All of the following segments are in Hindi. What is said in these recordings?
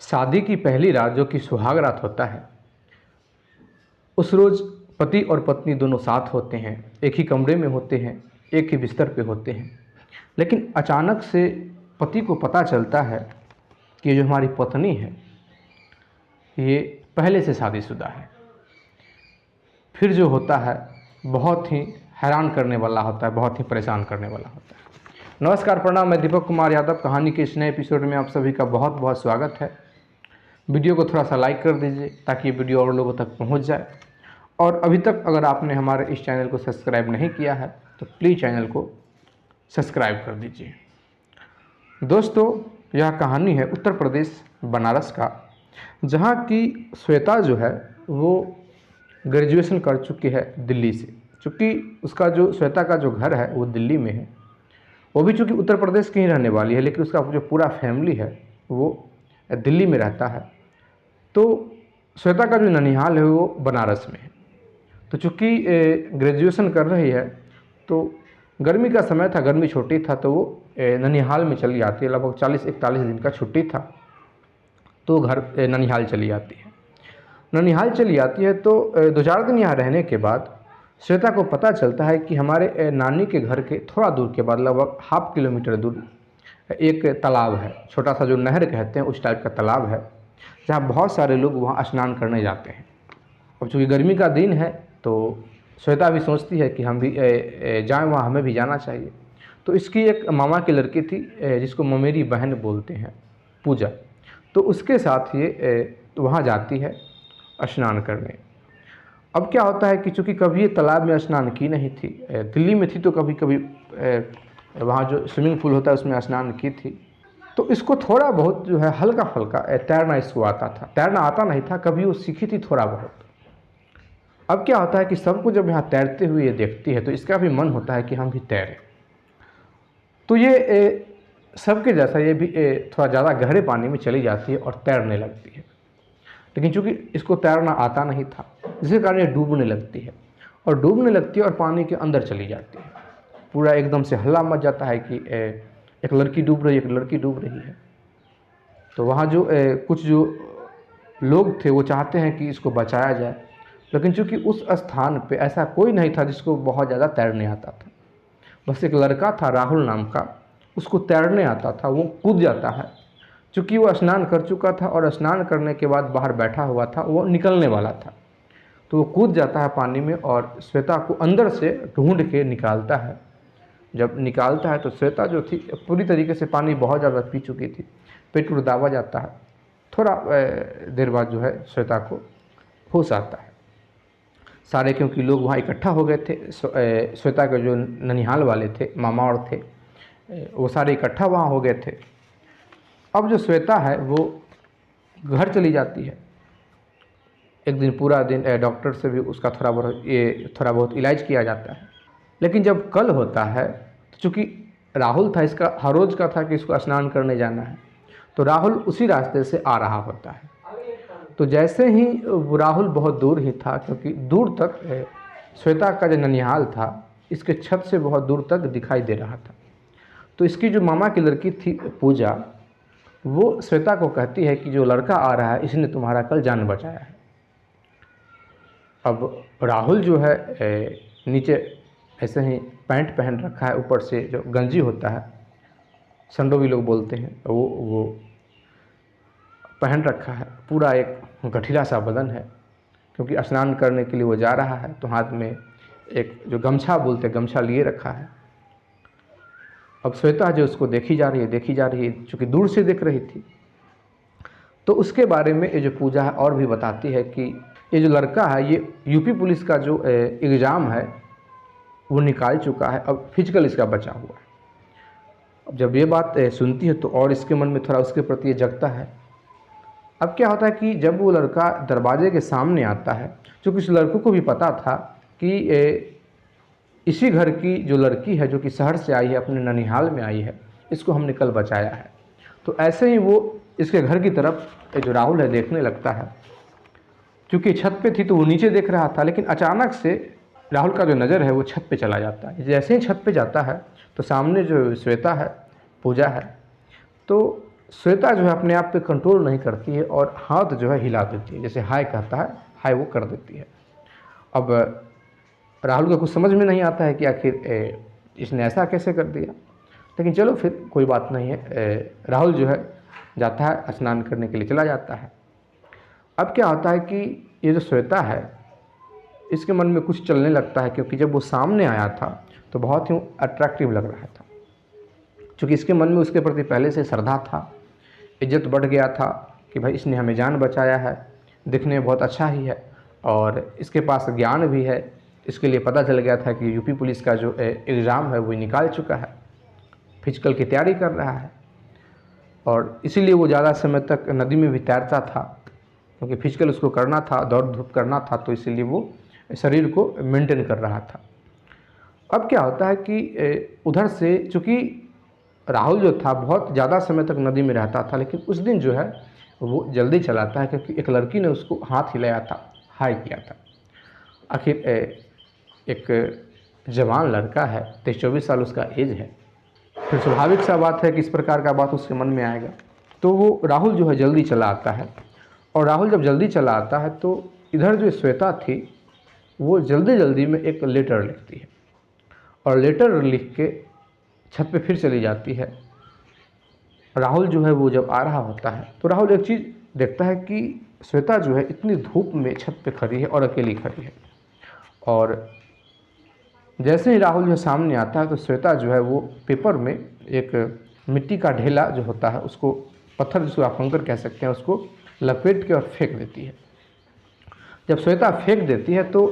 शादी की पहली रात जो कि सुहाग रात होता है, उस रोज़ पति और पत्नी दोनों साथ होते हैं, एक ही कमरे में होते हैं, एक ही बिस्तर पे होते हैं। लेकिन अचानक से पति को पता चलता है कि जो हमारी पत्नी है ये पहले से शादीशुदा है। फिर जो होता है बहुत ही हैरान करने वाला होता है, बहुत ही परेशान करने वाला होता है। नमस्कार, प्रणाम। मैं दीपक कुमार यादव। कहानी के इस नए एपिसोड में आप सभी का बहुत बहुत स्वागत है। वीडियो को थोड़ा सा लाइक कर दीजिए ताकि ये वीडियो और लोगों तक पहुंच जाए। और अभी तक अगर आपने हमारे इस चैनल को सब्सक्राइब नहीं किया है तो प्लीज़ चैनल को सब्सक्राइब कर दीजिए। दोस्तों, यह कहानी है उत्तर प्रदेश बनारस का, जहाँ की श्वेता जो है वो ग्रेजुएशन कर चुकी है दिल्ली से। चूँकि उसका जो श्वेता का जो घर है वो दिल्ली में है, वो भी चूँकि उत्तर प्रदेश की ही रहने वाली है, लेकिन उसका जो पूरा फैमिली है वो दिल्ली में रहता है। तो श्वेता का जो ननिहाल है वो बनारस में है। तो चूँकि ग्रेजुएशन कर रही है तो गर्मी का समय था, गर्मी छोटी था, तो वो ननिहाल में चली आती है। लगभग 40-41 दिन का छुट्टी था तो घर ननिहाल चली आती है। ननिहाल चली आती है तो 2-4 दिन यहाँ रहने के बाद श्वेता को पता चलता है कि हमारे नानी के घर के थोड़ा दूर के बाद, लगभग 1/2 किलोमीटर दूर, एक तालाब है। छोटा सा जो नहर कहते हैं उस टाइप का तालाब है, जहाँ बहुत सारे लोग वहाँ स्नान करने जाते हैं। अब चूँकि गर्मी का दिन है तो श्वेता भी सोचती है कि हम भी जाएँ वहाँ, हमें भी जाना चाहिए। तो इसकी एक मामा की लड़की थी जिसको ममेरी बहन बोलते हैं, पूजा। तो उसके साथ ये वहाँ जाती है स्नान करने। अब क्या होता है कि चूँकि कभी ये तालाब में स्नान की नहीं थी, दिल्ली में थी तो कभी कभी वहाँ जो स्विमिंग पूल होता है उसमें स्नान की थी। तो इसको थोड़ा बहुत जो है हल्का फुल्का तैरना इसको आता था। तैरना आता नहीं था, कभी वो सीखी थी थोड़ा बहुत। अब क्या होता है कि सबको जब यहाँ तैरते हुए ये देखती है तो इसका भी मन होता है कि हम भी तैरें। तो ये सबके जैसा ये भी थोड़ा ज़्यादा गहरे पानी में चली जाती है और तैरने लगती है। लेकिन चूँकि इसको तैरना आता नहीं था, जिसके कारण ये डूबने लगती है और डूबने लगती है और पानी के अंदर चली जाती है। पूरा एकदम से हल्ला मच जाता है कि एक लड़की डूब रही है, एक लड़की डूब रही है। तो वहाँ जो कुछ जो लोग थे वो चाहते हैं कि इसको बचाया जाए, लेकिन चूँकि उस स्थान पे ऐसा कोई नहीं था जिसको बहुत ज़्यादा तैरने आता था। बस एक लड़का था राहुल नाम का, उसको तैरने आता था। वो कूद जाता है, चूँकि वो स्नान कर चुका था और स्नान करने के बाद बाहर बैठा हुआ था, वो निकलने वाला था। तो वो कूद जाता है पानी में और श्वेता को अंदर से ढूंढ के निकालता है। जब निकालता है तो श्वेता जो थी पूरी तरीके से पानी बहुत ज़्यादा पी चुकी थी, पेट उड़ दावा जाता है। थोड़ा देर बाद जो है श्वेता को होश आता है। सारे क्योंकि लोग वहाँ इकट्ठा हो गए थे, श्वेता के जो ननिहाल वाले थे, मामा और थे, वो सारे इकट्ठा वहाँ हो गए थे। अब जो श्वेता है वो घर चली जाती है। एक दिन पूरा दिन डॉक्टर से भी उसका थोड़ा बहुत इलाज किया जाता है। लेकिन जब कल होता है तो चूँकि राहुल था, इसका हर रोज़ का था कि इसको स्नान करने जाना है, तो राहुल उसी रास्ते से आ रहा होता है। तो जैसे ही राहुल बहुत दूर ही था, क्योंकि दूर तक श्वेता का जो ननिहाल था इसके छत से बहुत दूर तक दिखाई दे रहा था। तो इसकी जो मामा की लड़की थी पूजा, वो श्वेता को कहती है कि जो लड़का आ रहा है इसने तुम्हारा कल जान बचाया है। अब राहुल जो है नीचे ऐसे ही पैंट पहन रखा है, ऊपर से जो गंजी होता है, संडो भी लोग बोलते हैं, वो पहन रखा है। पूरा एक गठीला सा बदन है, क्योंकि स्नान करने के लिए वो जा रहा है। तो हाथ में एक जो गमछा बोलते हैं, गमछा लिए रखा है। अब श्वेता जो उसको देखी जा रही है, चूँकि दूर से देख रही थी। तो उसके बारे में ये जो पूजा है और भी बताती है कि ये जो लड़का है ये यूपी पुलिस का जो एग्ज़ाम है वो निकाल चुका है, अब फिजिकल इसका बचा हुआ है। अब जब ये बात सुनती है तो और इसके मन में थोड़ा उसके प्रति जगता है। अब क्या होता है कि जब वो लड़का दरवाजे के सामने आता है, चूँकि उस लड़कों को भी पता था कि इसी घर की जो लड़की है जो कि शहर से आई है, अपने ननिहाल में आई है, इसको हमने कल बचाया है। तो ऐसे ही वो इसके घर की तरफ जो राहुल है देखने लगता है। क्योंकि छत पे थी तो वो नीचे देख रहा था, लेकिन अचानक से राहुल का जो नज़र है वो छत पे चला जाता है। जैसे ही छत पे जाता है तो सामने जो श्वेता है, पूजा है, तो श्वेता जो है अपने आप पे कंट्रोल नहीं करती है और हाथ जो है हिला देती है, जैसे हाय कहता है हाय वो कर देती है। अब राहुल को कुछ समझ में नहीं आता है कि आखिर इसने ऐसा कैसे कर दिया, लेकिन चलो फिर कोई बात नहीं है। राहुल जो है जाता है, स्नान करने के लिए चला जाता है। अब क्या होता है कि ये जो श्वेता है इसके मन में कुछ चलने लगता है, क्योंकि जब वो सामने आया था तो बहुत ही अट्रैक्टिव लग रहा था, क्योंकि इसके मन में उसके प्रति पहले से श्रद्धा था, इज्जत बढ़ गया था कि भाई इसने हमें जान बचाया है, दिखने में बहुत अच्छा ही है और इसके पास ज्ञान भी है। इसके लिए पता चल गया था कि यूपी पुलिस का जो एग्ज़ाम है वो निकाल चुका है, फिजिकल की तैयारी कर रहा है और इसीलिए वो ज़्यादा समय तक नदी में भी तैरता था, क्योंकि फिजिकल उसको करना था, दौड़ धूप करना था, तो इसीलिए वो शरीर को मेंटेन कर रहा था। अब क्या होता है कि उधर से चूँकि राहुल जो था बहुत ज़्यादा समय तक नदी में रहता था, लेकिन उस दिन जो है वो जल्दी चलाता है, क्योंकि एक लड़की ने उसको हाथ हिलाया था, हाय किया था। आखिर एक जवान लड़का है, 23-24 साल उसका एज है, फिर स्वाभाविक सा बात है कि इस प्रकार का बात उसके मन में आएगा। तो वो राहुल जो है जल्दी चला आता है और राहुल जब जल्दी चला आता है तो इधर जो श्वेता थी वो जल्दी जल्दी में एक लेटर लिखती है और लेटर लिख के छत पे फिर चली जाती है। राहुल जो है वो जब आ रहा होता है तो राहुल एक चीज़ देखता है कि श्वेता जो है इतनी धूप में छत पे खड़ी है और अकेली खड़ी है, और जैसे ही राहुल जो सामने आता है तो श्वेता जो है वो पेपर में एक मिट्टी का ढेला जो होता है उसको, पत्थर जिसको आप कंकर कह सकते हैं, उसको लपेट के और फेंक देती है। जब श्वेता फेंक देती है तो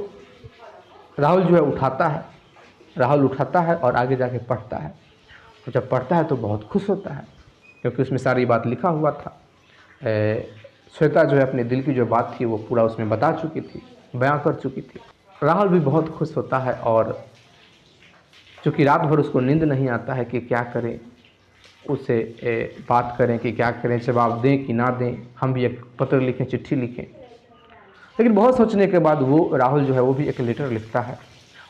राहुल जो है उठाता है, राहुल उठाता है और आगे जाके पढ़ता है, और जब पढ़ता है तो बहुत खुश होता है, क्योंकि उसमें सारी बात लिखा हुआ था। श्वेता जो है अपने दिल की जो बात थी वो पूरा उसमें बता चुकी थी, बयां कर चुकी थी। राहुल भी बहुत खुश होता है और चूँकि रात भर उसको नींद नहीं आता है कि क्या करें, उससे बात करें कि क्या करें, जवाब दें कि ना दें, हम भी एक पत्र लिखें, चिट्ठी लिखें। लेकिन बहुत सोचने के बाद वो राहुल जो है वो भी एक लेटर लिखता है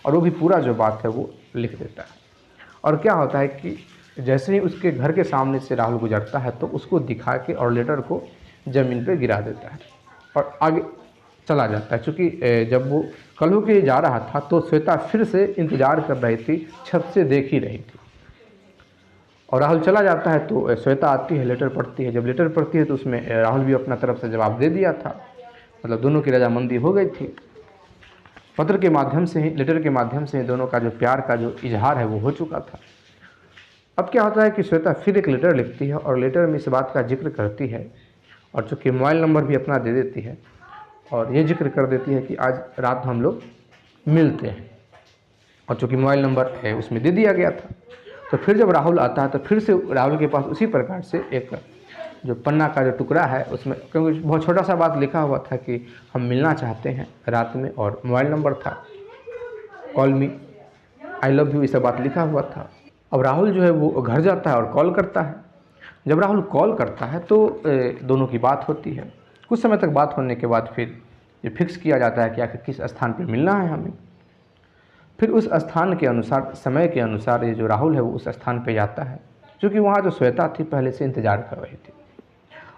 और वो भी पूरा जो बात है वो लिख देता है। और क्या होता है कि जैसे ही उसके घर के सामने से राहुल गुजरता है तो उसको दिखा के और लेटर को ज़मीन पे गिरा देता है और आगे चला जाता है। चूँकि जब वो कल होके जा रहा था तो श्वेता फिर से इंतज़ार कर रही थी, छत से देख ही रही थी, और राहुल चला जाता है तो श्वेता आती है, लेटर पढ़ती है। जब लेटर पढ़ती है तो उसमें राहुल भी अपना तरफ से जवाब दे दिया था, मतलब दोनों की रजामंदी हो गई थी। पत्र के माध्यम से ही, लेटर के माध्यम से ही दोनों का जो प्यार का जो इजहार है वो हो चुका था। अब क्या होता है कि श्वेता फिर एक लेटर लिखती है और लेटर में इस बात का जिक्र करती है, और चूँकि मोबाइल नंबर भी अपना दे देती है और ये जिक्र कर देती है कि आज रात हम लोग मिलते हैं, और चूँकि मोबाइल नंबर है उसमें दे दिया गया था। तो फिर जब राहुल आता है तो फिर से राहुल के पास उसी प्रकार से एक जो पन्ना का जो टुकड़ा है उसमें, क्योंकि बहुत छोटा सा बात लिखा हुआ था कि हम मिलना चाहते हैं रात में, और मोबाइल नंबर था, call me, I love you, ये सब बात लिखा हुआ था। अब राहुल जो है वो घर जाता है और कॉल करता है। जब राहुल कॉल करता है तो दोनों की बात होती है। कुछ समय तक बात होने के बाद फिर ये फिक्स किया जाता है कि आखिर किस स्थान पर मिलना है हमें। फिर उस स्थान के अनुसार, समय के अनुसार ये जो राहुल है वो उस स्थान पे जाता है, क्योंकि वहाँ जो श्वेता थी पहले से इंतज़ार कर रही थी।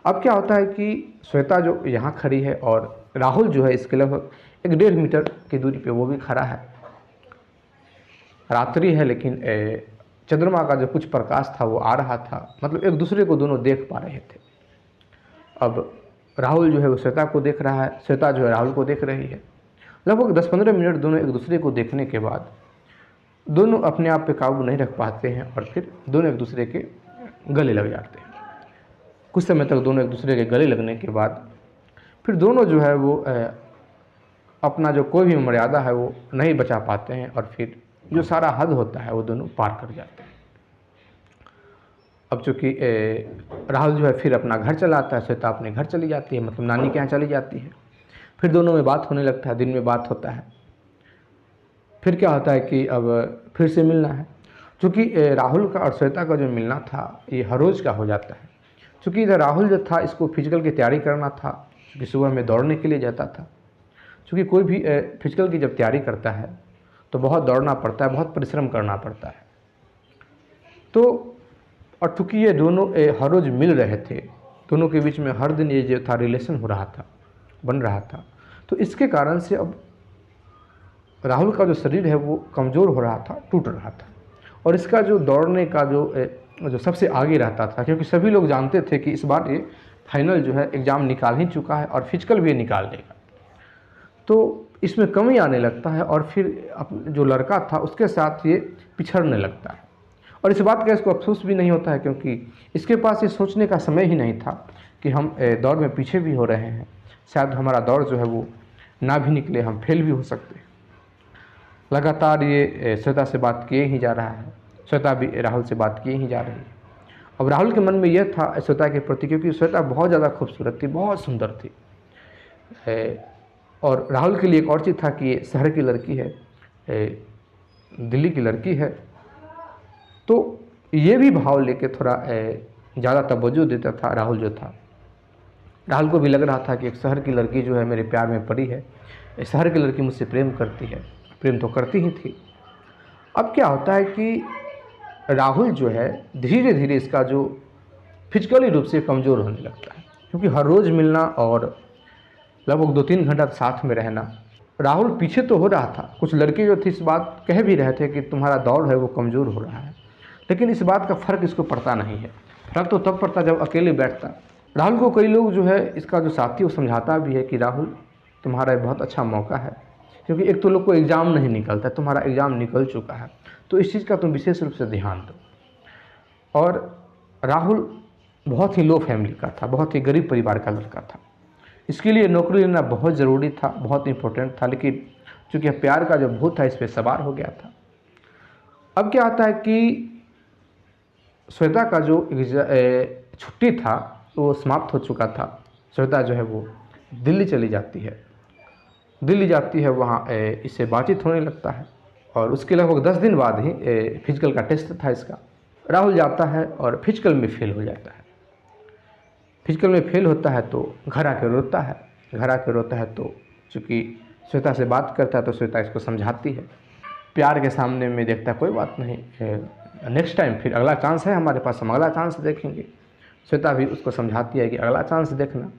अब क्या होता है कि श्वेता जो यहाँ खड़ी है और राहुल जो है इसके लगभग 1-1.5 मीटर की दूरी पे वो भी खड़ा है। रात्रि है लेकिन चंद्रमा का जो कुछ प्रकाश था वो आ रहा था, मतलब एक दूसरे को दोनों देख पा रहे थे। अब राहुल जो है वो श्वेता को देख रहा है, श्वेता जो है राहुल को देख रही है। लगभग 10-15 मिनट दोनों एक दूसरे को देखने के बाद दोनों अपने आप पे काबू नहीं रख पाते हैं और फिर दोनों एक दूसरे के गले लग जाते हैं। कुछ समय तक दोनों एक दूसरे के गले लगने के बाद फिर दोनों जो है वो अपना जो कोई भी मर्यादा है वो नहीं बचा पाते हैं, और फिर जो सारा हद होता है वो दोनों पार कर जाते हैं। अब चूँकि राहुल जो है फिर अपना घर चला आता है, श्वेता अपने घर चली जाती है, मतलब नानी के यहाँ चली जाती है। फिर दोनों में बात होने लगता है, दिन में बात होता है। फिर क्या होता है कि अब फिर से मिलना है। चूँकि राहुल का और श्वेता का जो मिलना था ये हर रोज़ का हो जाता है। चूँकि इधर राहुल जो था इसको फिजिकल की तैयारी करना था, क्योंकि सुबह में दौड़ने के लिए जाता था। चूँकि कोई भी फिजिकल की जब तैयारी करता है तो बहुत दौड़ना पड़ता है, बहुत परिश्रम करना पड़ता है। तो और चूँकि ये दोनों हर रोज़ मिल रहे थे, दोनों के बीच में हर दिन ये जो था रिलेशन हो रहा था, बन रहा था, तो इसके कारण से अब राहुल का जो शरीर है वो कमज़ोर हो रहा था, टूट रहा था। और इसका जो दौड़ने का जो सबसे आगे रहता था, क्योंकि सभी लोग जानते थे कि इस बार ये फाइनल जो है एग्ज़ाम निकाल ही चुका है और फिजिकल भी ये निकाल देगा, तो इसमें कमी आने लगता है और फिर जो लड़का था उसके साथ ये पिछड़ने लगता है। और इस बात का इसको अफसोस भी नहीं होता है, क्योंकि इसके पास ये सोचने का समय ही नहीं था कि हम दौड़ में पीछे भी हो रहे हैं, शायद हमारा दौड़ जो है वो ना भी निकले, हम फेल भी हो सकते हैं। लगातार ये श्वेता से बात किए ही जा रहा है, श्वेता भी राहुल से बात किए ही जा रही है। अब राहुल के मन में यह था श्वेता के प्रति, क्योंकि श्वेता बहुत ज़्यादा खूबसूरत थी, बहुत सुंदर थी, और राहुल के लिए एक और चीज़ था कि ये शहर की लड़की है, दिल्ली की लड़की है, तो ये भी भाव लेके थोड़ा ज़्यादा तवज्जो देता था राहुल जो था। राहुल को भी लग रहा था कि एक शहर की लड़की जो है मेरे प्यार में पड़ी है, शहर की लड़की मुझसे प्रेम करती है, प्रेम तो करती ही थी। अब क्या होता है कि राहुल जो है धीरे धीरे इसका जो फिजिकली रूप से कमज़ोर होने लगता है, क्योंकि हर रोज़ मिलना और लगभग 2-3 घंटा साथ में रहना। राहुल पीछे तो हो रहा था, कुछ लड़के जो थे इस बात कह भी रहे थे कि तुम्हारा दौड़ है वो कमज़ोर हो रहा है, लेकिन इस बात का फ़र्क इसको पड़ता नहीं है। फ़र्क तो तब पड़ता जब अकेले बैठता। राहुल को कई लोग जो है इसका जो साथी वो समझाता भी है कि राहुल तुम्हारा एक बहुत अच्छा मौका है, क्योंकि एक तो लोग को एग्ज़ाम नहीं निकलता, तुम्हारा एग्ज़ाम निकल चुका है, तो इस चीज़ का तुम विशेष रूप से ध्यान दो। और राहुल बहुत ही लो फैमिली का था, बहुत ही गरीब परिवार का लड़का था, इसके लिए नौकरी लेना बहुत ज़रूरी था, बहुत इम्पोर्टेंट था, लेकिन चूँकि प्यार का जो भूत था इस पर सवार हो गया था। अब क्या होता है कि श्वेता का जो छुट्टी था वो समाप्त हो चुका था। श्वेता जो है वो दिल्ली चली जाती है, दिल्ली जाती है, वहाँ इससे बातचीत होने लगता है, और उसके लगभग 10 दिन बाद ही फिजिकल का टेस्ट था इसका। राहुल जाता है और फिजिकल में फेल हो जाता है। फिजिकल में फेल होता है तो घर आके रोता है, घर आके रोता है तो चूँकि श्वेता से बात करता है तो श्वेता इसको समझाती है, प्यार के सामने में देखता है कोई बात नहीं, नेक्स्ट टाइम फिर अगला चांस है हमारे पास, हम अगला चांस देखेंगे। श्वेता भी उसको समझाती है कि अगला चांस देखना।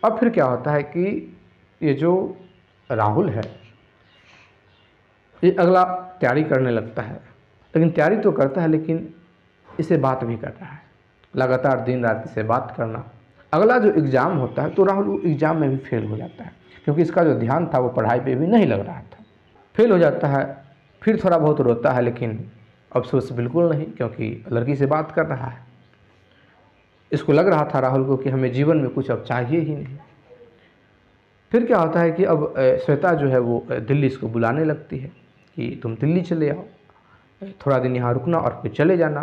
अब फिर क्या होता है कि ये जो राहुल है ये अगला तैयारी करने लगता है, लेकिन तैयारी तो करता है लेकिन इसे बात भी कर रहा है, लगातार दिन रात इसे बात करना। अगला जो एग्ज़ाम होता है तो राहुल एग्ज़ाम में भी फेल हो जाता है, क्योंकि इसका जो ध्यान था वो पढ़ाई पे भी नहीं लग रहा था। फेल हो जाता है, फिर थोड़ा बहुत रोता है, लेकिन अफसोस बिल्कुल नहीं, क्योंकि लड़की से बात कर रहा है। इसको लग रहा था राहुल को कि हमें जीवन में कुछ अब चाहिए ही नहीं। फिर क्या होता है कि अब श्वेता जो है वो दिल्ली इसको बुलाने लगती है कि तुम दिल्ली चले आओ, थोड़ा दिन यहाँ रुकना और फिर चले जाना।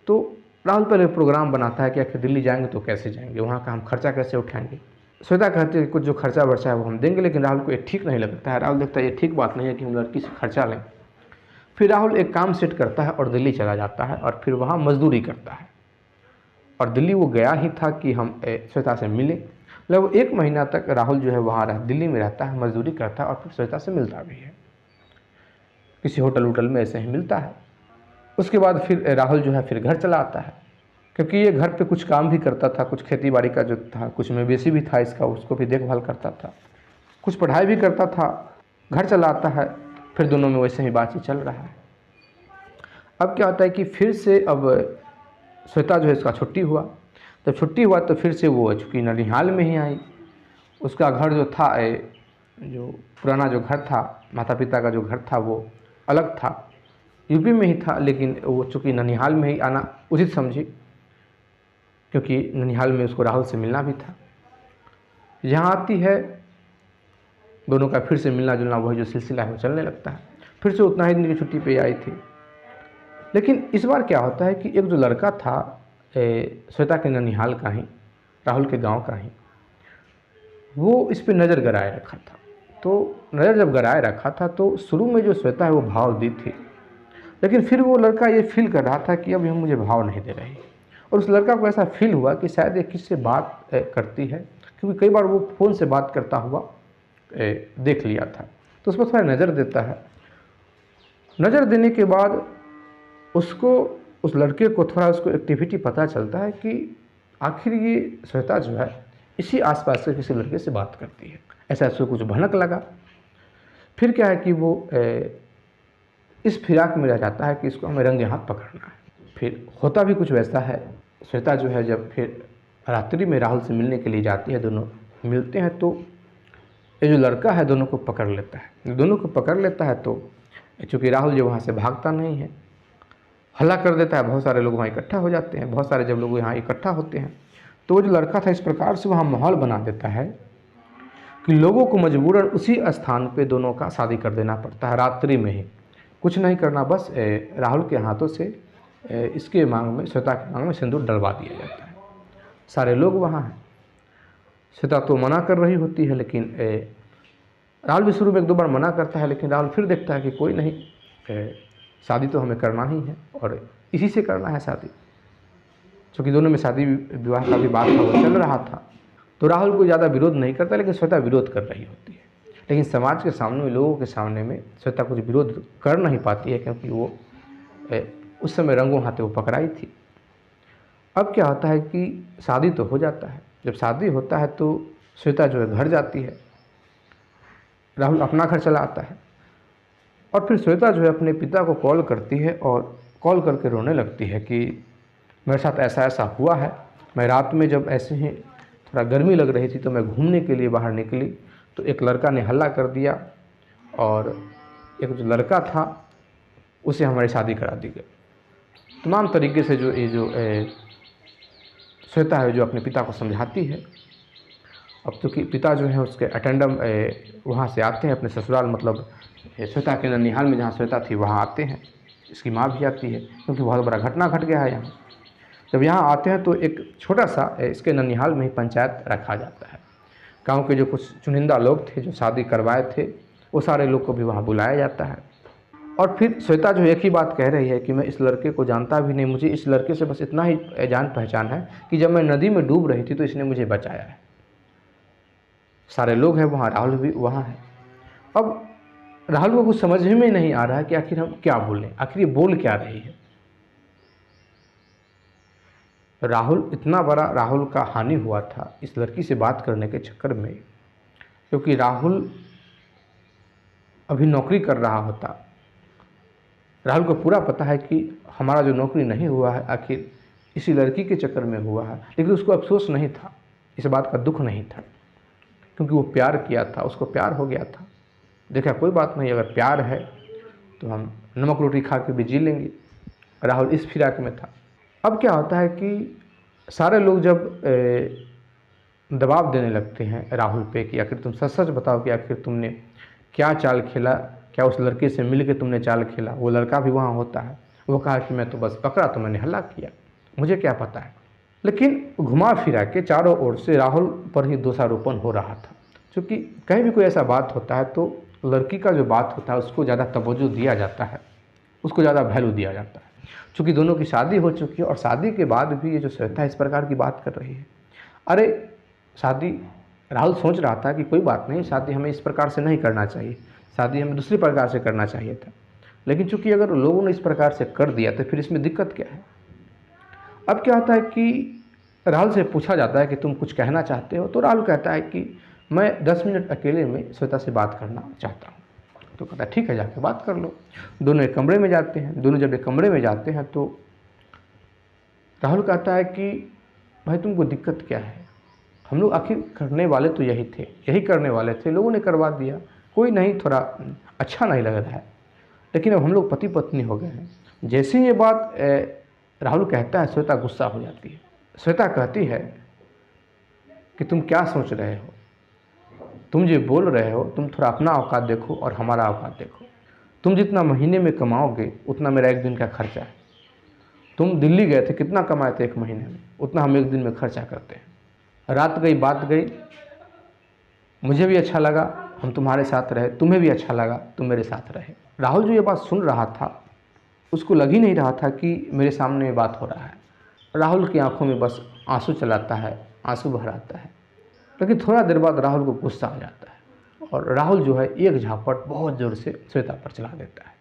तो राहुल पहले प्रोग्राम बनाता है कि आखिर दिल्ली जाएंगे तो कैसे जाएंगे, वहाँ का हम खर्चा कैसे उठाएंगे। श्वेता कहती है कि कुछ जो खर्चा वर्चा है वो हम देंगे, लेकिन राहुल को ये ठीक नहीं लगता है। राहुल देखता है ये ठीक बात नहीं है कि हम लड़की से खर्चा लें। फिर राहुल एक काम सेट करता है और दिल्ली चला जाता है और फिर वहाँ मजदूरी करता है। और दिल्ली वो गया ही था कि हम श्वेता से मिले। लगभग 1 महीना तक राहुल जो है वहाँ दिल्ली में रहता है, मजदूरी करता है और फिर श्वेता से मिलता भी है, किसी होटल वोटल में ऐसे ही मिलता है। उसके बाद फिर राहुल जो है फिर घर चला आता है, क्योंकि ये घर पे कुछ काम भी करता था, कुछ खेती बाड़ी का जो था, कुछ मवेशी भी था इसका, उसको भी देखभाल करता था, कुछ पढ़ाई भी करता था। घर चला आता है, फिर दोनों में वैसे ही बातचीत चल रहा है। अब क्या होता है कि फिर से अब श्वेता जो है इसका छुट्टी हुआ, जब छुट्टी हुआ तो फिर से वो चूँकि ननिहाल में ही आई। उसका घर जो था जो पुराना जो घर था, माता पिता का जो घर था वो अलग था, यूपी में ही था, लेकिन वो चूँकि ननिहाल में ही आना उचित समझी, क्योंकि ननिहाल में उसको राहुल से मिलना भी था। यहाँ आती है, दोनों का फिर से मिलना जुलना वही जो सिलसिला है वो चलने लगता है। फिर से उतना ही दिन की छुट्टी पे आई थी, लेकिन इस बार क्या होता है कि एक जो लड़का था श्वेता के ननिहाल का ही, राहुल के गांव का ही, वो इस पे नज़र गड़ाए रखा था। तो नज़र जब गड़ाए रखा था तो शुरू में जो श्वेता है वो भाव दी थी, लेकिन फिर वो लड़का ये फील कर रहा था कि अब ये मुझे भाव नहीं दे रही, और उस लड़का को ऐसा फील हुआ कि शायद ये किससे बात करती है, क्योंकि कई बार वो फ़ोन से बात करता हुआ देख लिया था। तो उस पर थोड़ा नज़र देता है। नज़र देने के बाद उसको उस लड़के को थोड़ा उसको एक्टिविटी पता चलता है कि आखिर ये श्वेता जो है इसी आसपास के किसी लड़के से बात करती है। ऐसा उसको कुछ भनक लगा। फिर क्या है कि वो इस फिराक में रह जाता है कि इसको हमें रंगे हाथ पकड़ना है। फिर होता भी कुछ वैसा है। श्वेता जो है जब फिर रात्रि में राहुल से मिलने के लिए जाती है, दोनों मिलते हैं, तो ये जो लड़का है दोनों को पकड़ लेता है। दोनों को पकड़ लेता है तो चूँकि राहुल जो वहाँ से भागता नहीं है, हल्ला कर देता है। बहुत सारे लोग वहाँ इकट्ठा हो जाते हैं। बहुत सारे जब लोग यहाँ इकट्ठा होते हैं तो वो जो लड़का था इस प्रकार से वहाँ माहौल बना देता है कि लोगों को मजबूरन उसी स्थान पे दोनों का शादी कर देना पड़ता है रात्रि में ही। कुछ नहीं करना, बस राहुल के हाथों से इसके मांग में, श्वेता के मांग में सिंदूर डलवा दिया जाता है। सारे लोग वहाँ हैं। श्वेता तो मना कर रही होती है, लेकिन राहुल भी शुरू में एक दो बार मना करता है, लेकिन राहुल फिर देखता है कि कोई नहीं, शादी तो हमें करना ही है और इसी से करना है शादी। क्योंकि दोनों में शादी विवाह का भी बात था, वो चल रहा था, तो राहुल को ज़्यादा विरोध नहीं करता, लेकिन श्वेता विरोध कर रही होती है। लेकिन समाज के सामने, लोगों के सामने में श्वेता कुछ विरोध कर नहीं पाती है, क्योंकि वो उस समय रंगों हाथे वो पकड़ाई थी। अब क्या होता है कि शादी तो हो जाता है। जब शादी होता है तो श्वेता जो है घर जाती है, राहुल अपना घर चला आता है, और फिर श्वेता जो है अपने पिता को कॉल करती है और कॉल करके रोने लगती है कि मेरे साथ ऐसा ऐसा हुआ है। मैं रात में जब ऐसे ही थोड़ा गर्मी लग रही थी तो मैं घूमने के लिए बाहर निकली, तो एक लड़का ने हल्ला कर दिया और एक जो लड़का था उसे हमारी शादी करा दी गई। तमाम तरीके से जो ये जो श्वेता है जो अपने पिता को समझाती है। अब तो कि पिता जो है उसके अटेंडम वहाँ से आते हैं अपने ससुराल, मतलब श्वेता के ननिहाल में जहाँ श्वेता थी वहाँ आते हैं। इसकी माँ भी आती है, क्योंकि बहुत बड़ा घटना घट गया है यहाँ। जब यहाँ आते हैं तो एक छोटा सा इसके ननिहाल में ही पंचायत रखा जाता है। गांव के जो कुछ चुनिंदा लोग थे जो शादी करवाए थे, वो सारे लोग को भी वहाँ बुलाया जाता है। और फिर श्वेता जो एक ही बात कह रही है कि मैं इस लड़के को जानता भी नहीं, मुझे इस लड़के से बस इतना ही जान पहचान है कि जब मैं नदी में डूब रही थी तो इसने मुझे बचाया है। सारे लोग हैं वहाँ, राहुल भी वहाँ है। अब राहुल को कुछ समझ में नहीं आ रहा है कि आखिर हम क्या बोलें, आखिर ये बोल क्या रही है। राहुल, इतना बड़ा राहुल का हानि हुआ था इस लड़की से बात करने के चक्कर में, क्योंकि राहुल अभी नौकरी कर रहा होता। राहुल को पूरा पता है कि हमारा जो नौकरी नहीं हुआ है आखिर इसी लड़की के चक्कर में हुआ है, लेकिन उसको अफसोस नहीं था, इस बात का दुख नहीं था, क्योंकि वो प्यार किया था, उसको प्यार हो गया था। देखा कोई बात नहीं, अगर प्यार है तो हम नमक रोटी खा के भी जी लेंगे। राहुल इस फिराक में था। अब क्या होता है कि सारे लोग जब दबाव देने लगते हैं राहुल पे कि आखिर तुम सच सच बताओ कि आखिर तुमने क्या चाल खेला, क्या उस लड़के से मिल के तुमने चाल खेला। वो लड़का भी वहाँ होता है, वो कहा कि मैं तो बस पकड़ा तो मैंने हल्ला किया, मुझे क्या पता है। लेकिन घुमा फिरा के चारों ओर से राहुल पर ही दोषारोपण हो रहा था। क्योंकि कहीं भी कोई ऐसा बात होता है तो लड़की का जो बात होता है उसको ज़्यादा तवज्जो दिया जाता है, उसको ज़्यादा वैल्यू दिया जाता है। चूँकि दोनों की शादी हो चुकी है और शादी के बाद भी ये जो श्वेता इस प्रकार की बात कर रही है। अरे शादी, राहुल सोच रहा था कि कोई बात नहीं, शादी हमें इस प्रकार से नहीं करना चाहिए, शादी हमें दूसरी प्रकार से करना चाहिए था। लेकिन चूँकि अगर लोगों ने इस प्रकार से कर दिया तो फिर इसमें दिक्कत क्या है। अब क्या होता है कि राहुल से पूछा जाता है कि तुम कुछ कहना चाहते हो, तो राहुल कहता है कि मैं 10 मिनट अकेले में श्वेता से बात करना चाहता हूँ। तो कहता है ठीक है, जाके बात कर लो। दोनों एक कमरे में जाते हैं। दोनों जब एक कमरे में जाते हैं तो राहुल कहता है कि भाई तुमको दिक्कत क्या है, हम लोग आखिर करने वाले तो यही थे, यही करने वाले थे, लोगों ने करवा दिया, कोई नहीं, थोड़ा अच्छा नहीं लग रहा है, लेकिन अब हम लोग पति पत्नी हो गए हैं। जैसे ये बात राहुल कहता है, श्वेता गुस्सा हो जाती है। श्वेता कहती है कि तुम क्या सोच रहे हो, तुम जो बोल रहे हो, तुम थोड़ा अपना औकात देखो और हमारा औकात देखो। तुम जितना महीने में कमाओगे उतना मेरा एक दिन का खर्चा है। तुम दिल्ली गए थे, कितना कमाए थे एक महीने में, उतना हम एक दिन में खर्चा करते हैं। रात गई बात गई, मुझे भी अच्छा लगा हम तुम्हारे साथ रहे, तुम्हें भी अच्छा लगा तुम मेरे साथ रहे। राहुल जो ये बात सुन रहा था उसको लग ही नहीं रहा था कि मेरे सामने ये बात हो रहा है। राहुल की आंखों में बस आंसू चलाता है, आंसू बह आता है। लेकिन थोड़ा देर बाद राहुल को गुस्सा आ जाता है और राहुल जो है एक झापट बहुत ज़ोर से श्वेता पर चला देता है।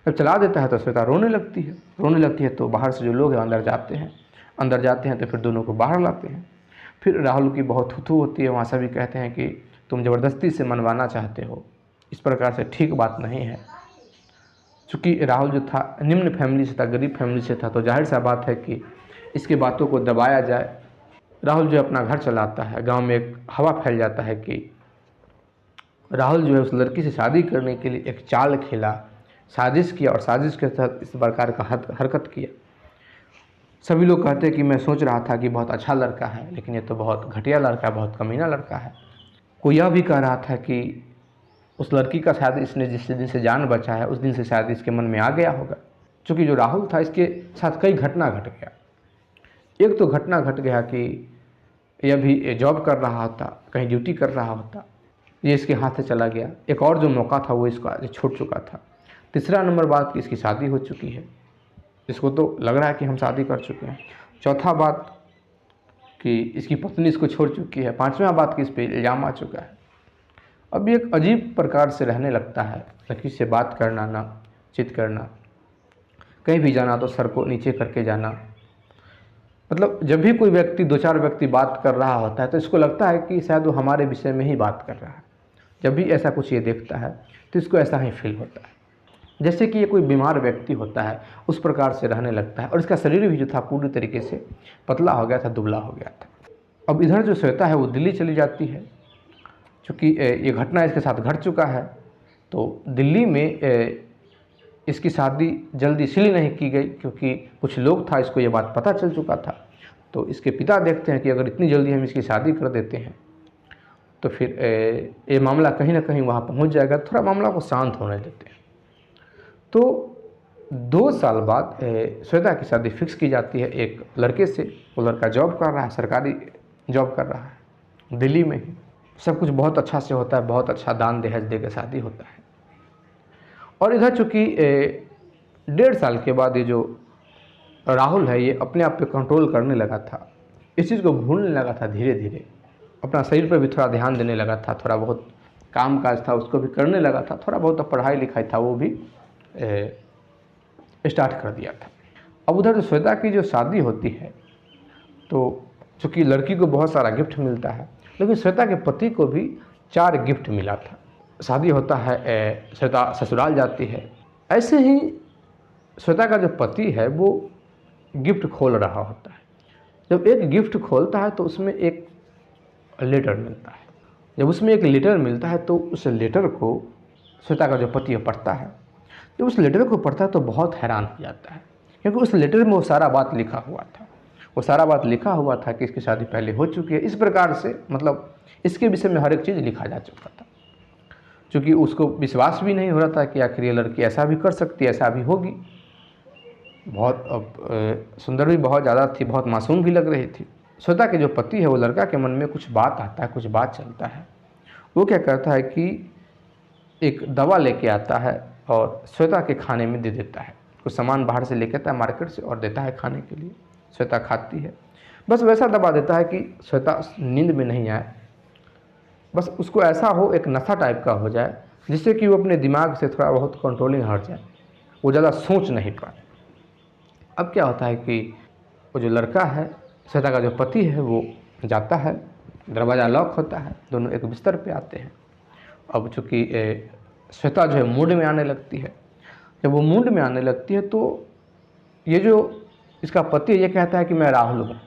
जब चला देता है तो श्वेता रोने लगती है। रोने लगती है तो बाहर से जो लोग हैं अंदर जाते हैं। अंदर जाते हैं तो फिर दोनों को बाहर लाते हैं। फिर राहुल की बहुत थुथू होती है। वहाँ सभी कहते हैं कि तुम ज़बरदस्ती से मनवाना चाहते हो, इस प्रकार से ठीक बात नहीं है। चूँकि राहुल जो था निम्न फैमिली से था, गरीब फैमिली से था, तो जाहिर सा बात है कि इसकी बातों को दबाया जाए। राहुल जो अपना घर चलाता है, गांव में एक हवा फैल जाता है कि राहुल जो है उस लड़की से शादी करने के लिए एक चाल खेला, साजिश किया और साजिश के तहत इस प्रकार का हरकत किया। सभी लोग कहते हैं कि मैं सोच रहा था कि बहुत अच्छा लड़का है, लेकिन ये तो बहुत घटिया लड़का है, बहुत कमीना लड़का है। कोई यह भी कह रहा था कि उस लड़की का शायद इसने जिस दिन से जान बचा है उस दिन से शायद इसके मन में आ गया होगा। क्योंकि जो राहुल था इसके साथ कई घटना घट गया। एक तो घटना घट गया कि यह भी जॉब कर रहा होता, कहीं ड्यूटी कर रहा होता, ये इसके हाथ से चला गया। एक और जो मौका था वो इसको आज छूट चुका था। तीसरा नंबर बात कि इसकी शादी हो चुकी है, इसको तो लग रहा है कि हम शादी कर चुके हैं। चौथा बात कि इसकी पत्नी इसको छोड़ चुकी है। पांचवा बात कि इस पर इल्ज़ाम आ चुका है। अब एक अजीब प्रकार से रहने लगता है, लड़की से बात करना ना, चित करना, कहीं भी जाना तो सर को नीचे करके जाना। मतलब जब भी कोई व्यक्ति, दो चार व्यक्ति बात कर रहा होता है तो इसको लगता है कि शायद वो हमारे विषय में ही बात कर रहा है। जब भी ऐसा कुछ ये देखता है तो इसको ऐसा ही फील होता है जैसे कि ये कोई बीमार व्यक्ति होता है, उस प्रकार से रहने लगता है। और इसका शरीर भी जो था पूरी तरीके से पतला हो गया था, दुबला हो गया था। अब इधर जो श्वेता है वो दिल्ली चली जाती है। चूँकि ये घटना इसके साथ घट चुका है तो दिल्ली में इसकी शादी जल्दी इसलिए नहीं की गई क्योंकि कुछ लोग था, इसको ये बात पता चल चुका था। तो इसके पिता देखते हैं कि अगर इतनी जल्दी हम इसकी शादी कर देते हैं तो फिर ये मामला कहीं ना कहीं वहाँ पहुँच जाएगा। थोड़ा मामला को शांत होने देते हैं। तो 2 साल बाद श्वेता की शादी फिक्स की जाती है एक लड़के से। वो लड़का जॉब कर रहा है, सरकारी जॉब कर रहा है दिल्ली में ही। सब कुछ बहुत अच्छा से होता है, बहुत अच्छा दान दहेज दे के शादी होता है। और इधर चूँकि 1.5 साल के बाद ये जो राहुल है ये अपने आप पे कंट्रोल करने लगा था, इस चीज़ को भूलने लगा था धीरे धीरे। अपना शरीर पर भी थोड़ा ध्यान देने लगा था, थोड़ा बहुत काम काज था उसको भी करने लगा था, थोड़ा बहुत पढ़ाई लिखाई था वो भी स्टार्ट कर दिया था। अब उधर श्वेता की जो शादी होती है तो चूँकि लड़की को बहुत सारा गिफ्ट मिलता है, लेकिन श्वेता के पति को भी 4 गिफ्ट मिला था। शादी होता है, श्वेता ससुराल जाती है। ऐसे ही श्वेता का जो पति है वो गिफ्ट खोल रहा होता है। जब एक गिफ्ट खोलता है तो उसमें एक लेटर मिलता है। जब उसमें एक लेटर मिलता है तो उस लेटर को श्वेता का जो पति पढ़ता है। जब उस लेटर को पढ़ता है तो बहुत हैरान हो जाता है, क्योंकि उस लेटर में वो सारा बात लिखा हुआ था। वो सारा बात लिखा हुआ था कि इसकी शादी पहले हो चुकी है, इस प्रकार से मतलब इसके विषय में हर एक चीज़ लिखा जा चुका था। क्योंकि उसको विश्वास भी नहीं हो रहा था कि आखिर ये लड़की ऐसा भी कर सकती है, ऐसा भी होगी। बहुत सुंदर भी बहुत ज़्यादा थी, बहुत मासूम भी लग रही थी। श्वेता के जो पति है वो लड़का के मन में कुछ बात आता है, कुछ बात चलता है। वो क्या करता है कि एक दवा लेके आता है और श्वेता के खाने में दे देता है। कुछ सामान बाहर से लेके आता है मार्केट से और देता है खाने के लिए। श्वेता खाती है। बस वैसा दवा देता है कि श्वेता नींद में नहीं आए, बस उसको ऐसा हो, एक नशा टाइप का हो जाए, जिससे कि वो अपने दिमाग से थोड़ा बहुत कंट्रोलिंग हट जाए, वो ज़्यादा सोच नहीं पाए। अब क्या होता है कि वो जो लड़का है, श्वेता का जो पति है, वो जाता है, दरवाज़ा लॉक होता है, दोनों एक बिस्तर पे आते हैं। अब चूँकि श्वेता जो है मूड में आने लगती है। जब वो मूड में आने लगती है तो ये जो इसका पति है ये कहता है कि मैं राहुल हूँ।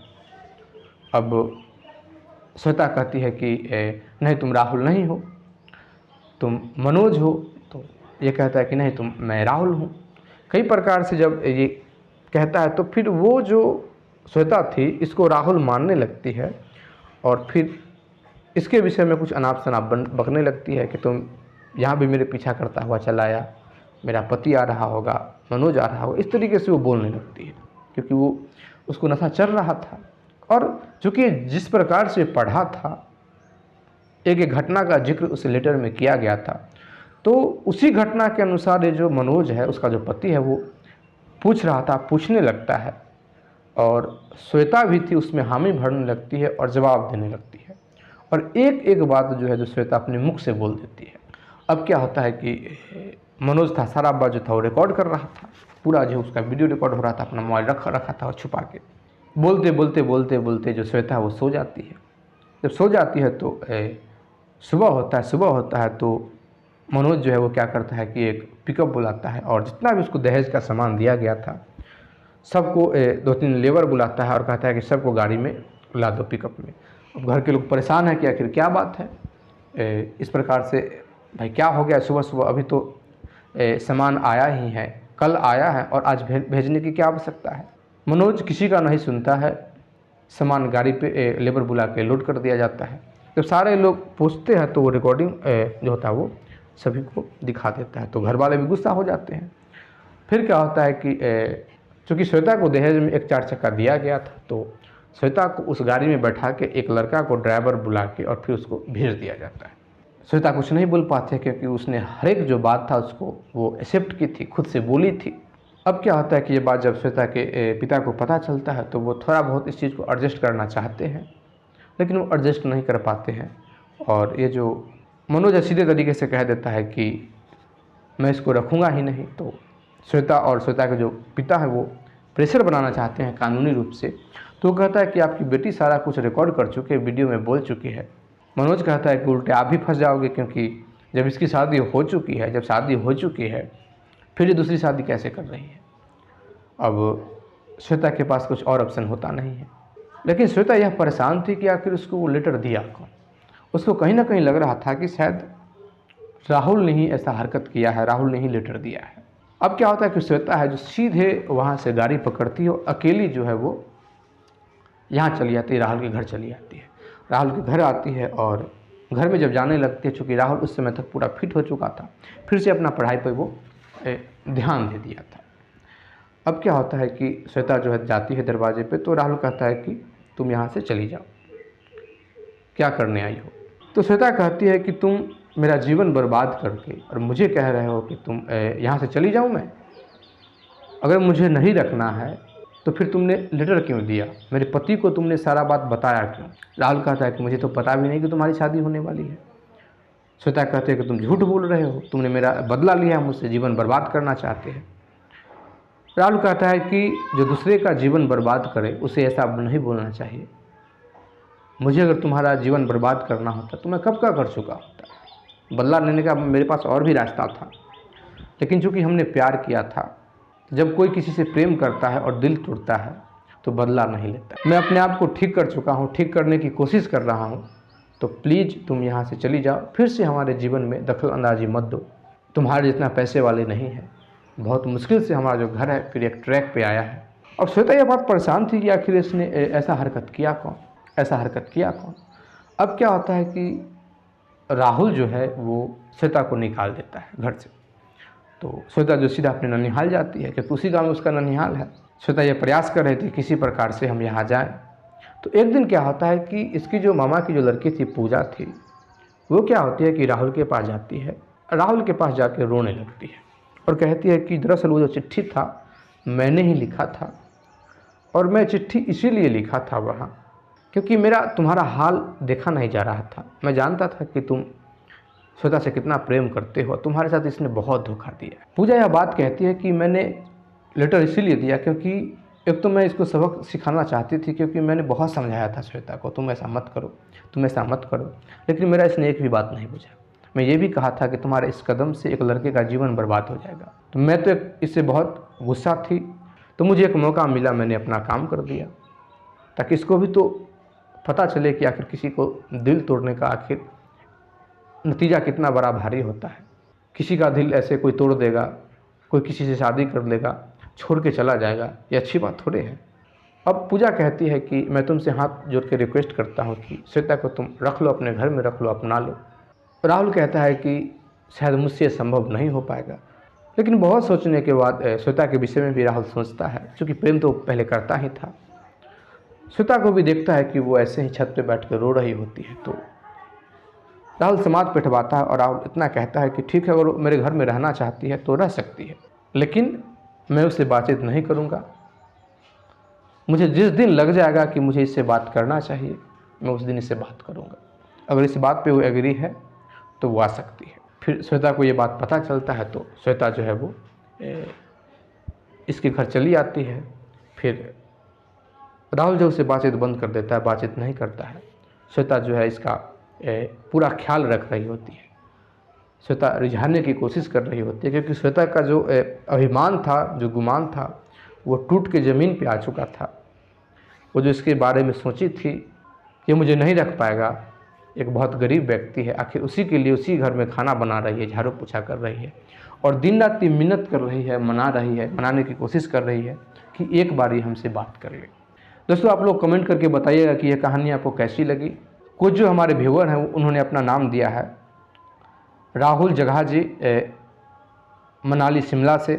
अब श्वेता कहती है कि नहीं, तुम राहुल नहीं हो, तुम मनोज हो। तो ये कहता है कि नहीं, मैं राहुल हूँ। कई प्रकार से जब ये कहता है तो फिर वो जो श्वेता थी इसको राहुल मानने लगती है और फिर इसके विषय में कुछ अनाप शनाप बकने लगती है कि तुम यहाँ भी मेरे पीछा करता हुआ चला आया, मेरा पति आ रहा होगा, मनोज आ रहा होगा। इस तरीके से वो बोलने लगती है, क्योंकि वो उसको नशा चल रहा था। और चूँकि जिस प्रकार से पढ़ा था, एक घटना का जिक्र उस लेटर में किया गया था, तो उसी घटना के अनुसार ये जो मनोज है, उसका जो पति है, वो पूछ रहा था, पूछने लगता है। और श्वेता भी थी, उसमें हामी भरने लगती है और जवाब देने लगती है। और एक एक बात जो है जो श्वेता अपने मुख से बोल देती है। अब क्या होता है कि मनोज था सारा बात जो था वो रिकॉर्ड कर रहा था, पूरा जो उसका वीडियो रिकॉर्ड हो रहा था, अपना मोबाइल रखा था और छुपा के बोलते बोलते बोलते बोलते जो श्वेता है वो सो जाती है। जब सो जाती है तो सुबह होता है तो मनोज जो है वो क्या करता है कि एक पिकअप बुलाता है और जितना भी उसको दहेज का सामान दिया गया था सबको 2-3 लेबर बुलाता है और कहता है कि सबको गाड़ी में ला दो पिकअप में। अब घर के लोग परेशान हैं कि आखिर क्या बात है, इस प्रकार से भाई क्या हो गया, सुबह सुबह अभी तो सामान आया ही है, कल आया है और आज भेजने की क्या आवश्यकता है। मनोज किसी का नहीं सुनता है, सामान गाड़ी पे लेबर बुला के लोड कर दिया जाता है। जब सारे लोग पूछते हैं तो वो रिकॉर्डिंग जो होता है वो सभी को दिखा देता है, तो घर वाले भी गुस्सा हो जाते हैं। फिर क्या होता है कि चूँकि श्वेता को दहेज में एक 4 चक्का दिया गया था तो श्वेता को उस गाड़ी में बैठा के एक लड़का को ड्राइवर बुला के और फिर उसको भेज दिया जाता है। श्वेता कुछ नहीं बोल पाते क्योंकि उसने हर एक जो बात था उसको वो एक्सेप्ट की थी, खुद से बोली थी। अब क्या होता है कि ये बात जब श्वेता के पिता को पता चलता है तो वो थोड़ा बहुत इस चीज़ को एडजस्ट करना चाहते हैं, लेकिन वो एडजस्ट नहीं कर पाते हैं। और ये जो मनोज सीधे तरीके से कह देता है कि मैं इसको रखूँगा ही नहीं, तो श्वेता और श्वेता के जो पिता है वो प्रेशर बनाना चाहते हैं कानूनी रूप से। तो वो कहता है कि आपकी बेटी सारा कुछ रिकॉर्ड कर चुकी है, वीडियो में बोल चुकी है। मनोज कहता है कि उल्टे आप भी फंस जाओगे क्योंकि जब इसकी शादी हो चुकी है, जब शादी हो चुकी है फिर ये दूसरी शादी कैसे कर रही है। अब श्वेता के पास कुछ और ऑप्शन होता नहीं है, लेकिन श्वेता यह परेशान थी कि आखिर उसको वो लेटर दिया कौन। उसको कहीं ना कहीं लग रहा था कि शायद राहुल ने ही ऐसा हरकत किया है, राहुल ने ही लेटर दिया है। अब क्या होता है कि श्वेता है जो सीधे वहाँ से गाड़ी पकड़ती है और अकेली जो है वो यहाँ चली जाती है, राहुल के घर चली जाती है। राहुल के घर आती है और घर में जब जाने लगती है, चूँकि राहुल उस समय तक पूरा फिट हो चुका था, फिर से अपना पढ़ाई पर वो ध्यान दे दिया था। अब क्या होता है कि श्वेता जो है जाती है दरवाजे पे, तो राहुल कहता है कि तुम यहाँ से चली जाओ, क्या करने आई हो। तो श्वेता कहती है कि तुम मेरा जीवन बर्बाद करके और मुझे कह रहे हो कि तुम यहाँ से चली जाऊँ मैं, अगर मुझे नहीं रखना है तो फिर तुमने लेटर क्यों दिया, मेरे पति को तुमने सारा बात बताया क्यों। राहुल कहता है कि मुझे तो पता भी नहीं कि तुम्हारी शादी होने वाली है। श्वेता कहते हैं कि तुम झूठ बोल रहे हो, तुमने मेरा बदला लिया, मुझसे जीवन बर्बाद करना चाहते हैं। राहुल कहता है कि जो दूसरे का जीवन बर्बाद करे उसे ऐसा नहीं बोलना चाहिए। मुझे अगर तुम्हारा जीवन बर्बाद करना होता तो मैं कब का कर चुका होता। बदला लेने का मेरे पास और भी रास्ता था, लेकिन चूँकि हमने प्यार किया था, जब कोई किसी से प्रेम करता है और दिल टूटता है तो बदला नहीं लेता। मैं अपने आप को ठीक कर चुका हूँ, ठीक करने की कोशिश कर रहा हूँ, तो प्लीज़ तुम यहाँ से चली जाओ, फिर से हमारे जीवन में दखल अंदाजी मत दो। तुम्हारे जितना पैसे वाले नहीं हैं, बहुत मुश्किल से हमारा जो घर है फिर एक ट्रैक पे आया है। अब श्वेता यह बात परेशान थी कि आखिर इसने ऐसा हरकत किया कौन, ऐसा हरकत किया कौन। अब क्या होता है कि राहुल जो है वो श्वेता को निकाल देता है घर से, तो श्वेता जो सीधा अपने ननिहाल जाती है क्योंकि उसी गाँव में उसका ननिहाल है। श्वेता ये प्रयास कर रही थी किसी प्रकार से हम यहाँ जाएँ। तो एक दिन क्या होता है कि इसकी जो मामा की जो लड़की थी पूजा थी, वो क्या होती है कि राहुल के पास जाती है, राहुल के पास जाके रोने लगती है और कहती है कि दरअसल वो जो चिट्ठी था मैंने ही लिखा था, और मैं चिट्ठी इसीलिए लिखा था वहाँ क्योंकि मेरा तुम्हारा हाल देखा नहीं जा रहा था। मैं जानता था कि तुम श्वेता से कितना प्रेम करते हो, तुम्हारे साथ इसने बहुत धोखा दिया। पूजा यह बात कहती है कि मैंने लेटर इसीलिए दिया क्योंकि एक तो मैं इसको सबक सिखाना चाहती थी, क्योंकि मैंने बहुत समझाया था श्वेता को तुम ऐसा मत करो, तुम ऐसा मत करो, लेकिन मेरा इसने एक भी बात नहीं बुझा। मैं ये भी कहा था कि तुम्हारे इस कदम से एक लड़के का जीवन बर्बाद हो जाएगा। तो मैं तो इससे बहुत गुस्सा थी, तो मुझे एक मौका मिला, मैंने अपना काम कर दिया ताकि इसको भी तो पता चले कि आखिर किसी को दिल तोड़ने का आखिर नतीजा कितना बड़ा भारी होता है। किसी का दिल ऐसे कोई तोड़ देगा, कोई किसी से शादी कर लेगा, छोड़ के चला जाएगा, ये अच्छी बात थोड़े है। अब पूजा कहती है कि मैं तुमसे हाथ जोड़ के रिक्वेस्ट करता हूँ कि श्वेता को तुम रख लो, अपने घर में रख लो, अपना लो। राहुल कहता है कि शायद मुझसे संभव नहीं हो पाएगा, लेकिन बहुत सोचने के बाद श्वेता के विषय में भी राहुल सोचता है, क्योंकि प्रेम तो पहले करता ही था। श्वेता को भी देखता है कि वो ऐसे ही छत पे बैठ कर रो रही होती है, तो राहुल समाज पिटवाता है और राहुल इतना कहता है कि ठीक है, अगर वो मेरे घर में रहना चाहती है तो रह सकती है, लेकिन मैं उससे बातचीत नहीं करूँगा। मुझे जिस दिन लग जाएगा कि मुझे इससे बात करना चाहिए, मैं उस दिन इससे बात करूँगा। अगर इस बात पे वो एग्री है तो वो आ सकती है। फिर श्वेता को ये बात पता चलता है तो श्वेता जो है वो इसके घर चली आती है। फिर राहुल जो उसे बातचीत बंद कर देता है, बातचीत नहीं करता है। श्वेता जो है इसका पूरा ख्याल रख रही होती है, श्वेता रिझाने की कोशिश कर रही होती है, क्योंकि श्वेता का जो अभिमान था, जो गुमान था, वो टूट के ज़मीन पे आ चुका था। वो जो इसके बारे में सोची थी ये मुझे नहीं रख पाएगा, एक बहुत गरीब व्यक्ति है, आखिर उसी के लिए उसी घर में खाना बना रही है, झाड़ू पोछा कर रही है और दिन रात की मिन्नत कर रही है, मनाने की कोशिश कर रही है कि एक बारी हमसे बात कर ले। दोस्तों आप लोग कमेंट करके बताइएगा कि यह कहानी आपको कैसी लगी। कुछ जो हमारे व्यूअर हैं उन्होंने अपना नाम दिया है राहुल जगहा जी मनाली शिमला से,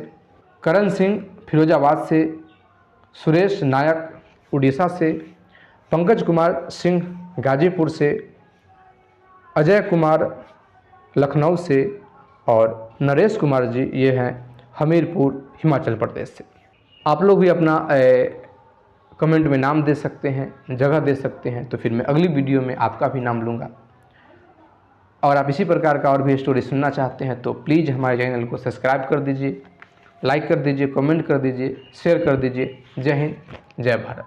करण सिंह फिरोजाबाद से, सुरेश नायक उड़ीसा से, पंकज कुमार सिंह गाजीपुर से, अजय कुमार लखनऊ से और नरेश कुमार जी ये हैं हमीरपुर हिमाचल प्रदेश से। आप लोग भी अपना कमेंट में नाम दे सकते हैं, जगह दे सकते हैं, तो फिर मैं अगली वीडियो में आपका भी नाम लूँगा। और आप इसी प्रकार का और भी स्टोरी सुनना चाहते हैं तो प्लीज़ हमारे चैनल को सब्सक्राइब कर दीजिए, लाइक कर दीजिए, कमेंट कर दीजिए, शेयर कर दीजिए। जय हिंद, जय भारत।